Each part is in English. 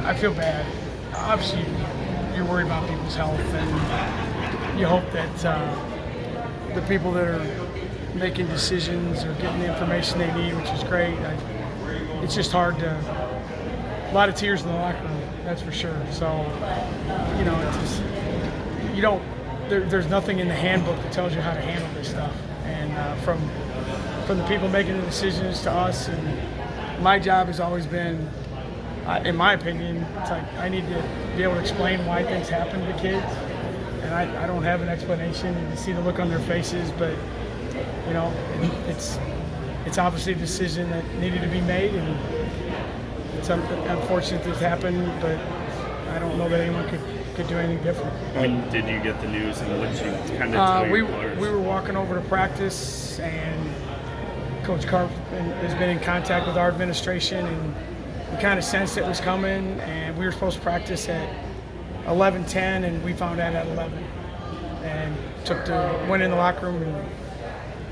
I feel bad. Obviously, you're worried about people's health, and you hope that the people that are making decisions are getting the information they need, which is great. It's just hard to. A lot of tears in the locker room, that's for sure. So, it's just, you don't. There's nothing in the handbook that tells you how to handle this stuff, and from the people making the decisions to us, and my job has always been. In my opinion, it's like I need to be able to explain why things happen to kids, and I don't have an explanation. You see the look on their faces, but it's obviously a decision that needed to be made, and it's unfortunate this happened, but I don't know that anyone could do anything different. When did you get the news, and what did you kind of tell your players? We were walking over to practice, and Coach Karp has been in contact with our administration, and we kind of sensed it was coming, and we were supposed to practice at 11:10, and we found out at 11, and went in the locker room and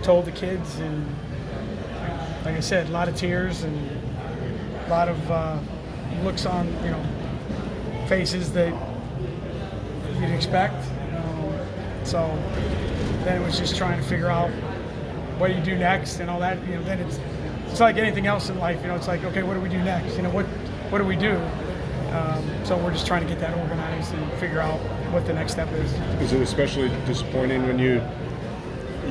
told the kids, and like I said, a lot of tears and a lot of looks on faces that you'd expect. So then it was just trying to figure out what do you do next and all that. Then it's like anything else in life. It's like, okay, what do we do next? What do we do? So we're just trying to get that organized and figure out what the next step is. Is it especially disappointing when you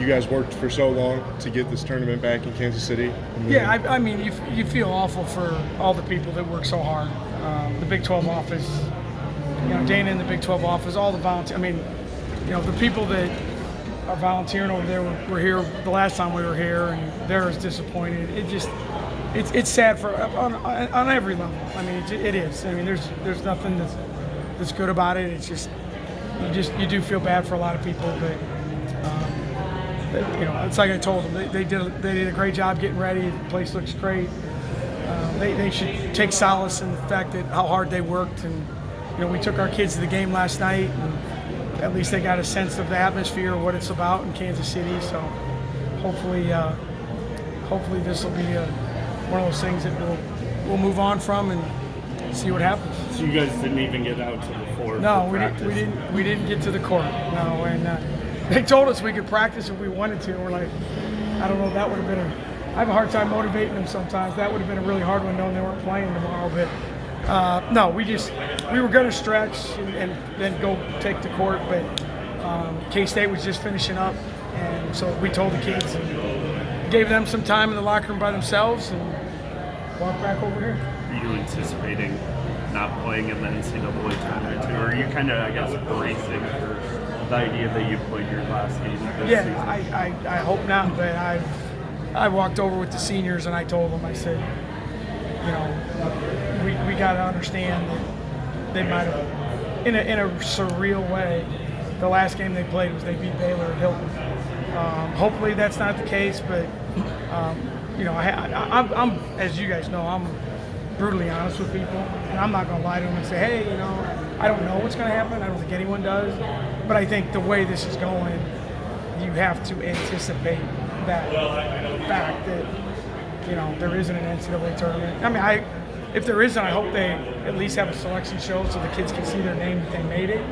guys worked for so long to get this tournament back in Kansas City? Yeah, I mean, you feel awful for all the people that work so hard. The Big 12 office, Dana in the Big 12 office, all the volunteers. I mean, the people that are volunteering over there were here the last time we were here, and they're as disappointed. It's sad on every level. I mean, it is. I mean, there's nothing that's good about it. It's just you do feel bad for a lot of people, but it's like I told them, they did a great job getting ready. The place looks great. They should take solace in the fact that how hard they worked, and we took our kids to the game last night, and at least they got a sense of the atmosphere of what it's about in Kansas City. So hopefully this will be one of those things that we'll move on from and see what happens. So you guys didn't even get out to the floor? No, we didn't get to the court. No, and they told us we could practice if we wanted to. And we're like, I don't know. That would have been I have a hard time motivating them sometimes. That would have been a really hard one knowing they weren't playing tomorrow. But no, we were going to stretch and then go take the court. But K-State was just finishing up, and so we told the kids and gave them some time in the locker room by themselves and walked back over here. Are you anticipating not playing in the NCAA tournament too? Or are you kind of, I guess, bracing for the idea that you played your last game this season? I hope not, but I walked over with the seniors and I told them, I said, we got to understand that they might have, in a surreal way, the last game they played was they beat Baylor at Hilton. Hopefully that's not the case, but I'm, as you guys know, I'm brutally honest with people, and I'm not going to lie to them and say, hey, I don't know what's going to happen. I don't think anyone does, but I think the way this is going, you have to anticipate that fact that there isn't an NCAA tournament. I mean, if there isn't, I hope they at least have a selection show so the kids can see their name that they made it.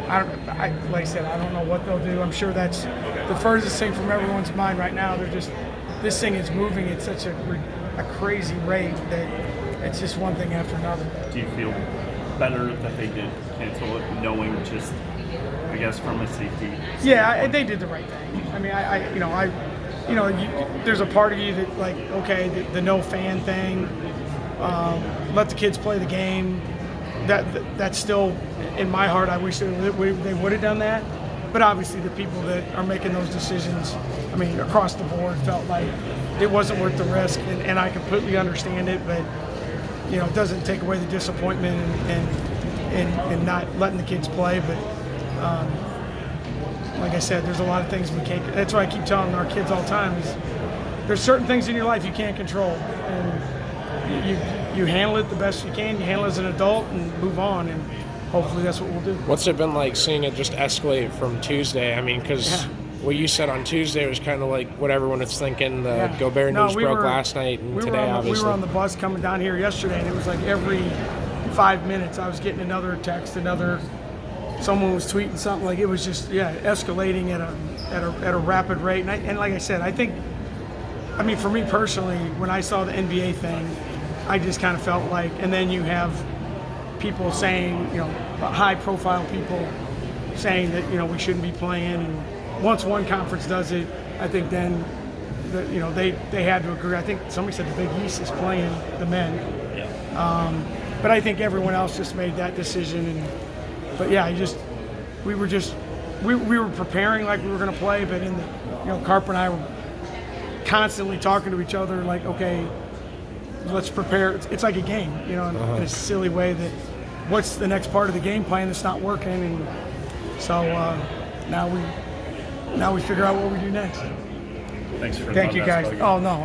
Like I said, I don't know what they'll do. I'm sure that's the furthest thing from everyone's mind right now. This thing is moving at such a crazy rate that it's just one thing after another. Do you feel better that they did cancel it, knowing just, I guess, from a safety standpoint? Yeah, they did the right thing. I mean, there's a part of you that, like, okay, the no fan thing, let the kids play the game. That's still in my heart. I wish they would have done that. But obviously, the people that are making those decisions, I mean, across the board, felt like it wasn't worth the risk, and I completely understand it. But it doesn't take away the disappointment and not letting the kids play. But like I said, there's a lot of things we can't. That's why I keep telling our kids all the time: is there's certain things in your life you can't control, and you handle it the best you can. You handle it as an adult and move on, and hopefully that's what we'll do. What's it been like seeing it just escalate from Tuesday? I mean, because what you said on Tuesday was kind of like what everyone was thinking. The Gobert news broke last night, and today, obviously. We were on the bus coming down here yesterday, and it was like every 5 minutes, I was getting another text, someone was tweeting something. Like, it was just, escalating at a rapid rate. And like I said, I think, I mean, for me personally, when I saw the NBA thing, I just kind of felt like, and then you have people saying, high-profile people saying that, we shouldn't be playing. And once one conference does it, I think then, they had to agree. I think somebody said the Big East is playing the men. But I think everyone else just made that decision. But yeah, we were preparing like we were going to play, but Carp and I were constantly talking to each other like, okay, let's prepare. It's like a game, in a silly way, that what's the next part of the game plan that's not working, and so now we figure out what we do next. Thanks for Thank you guys. Oh no.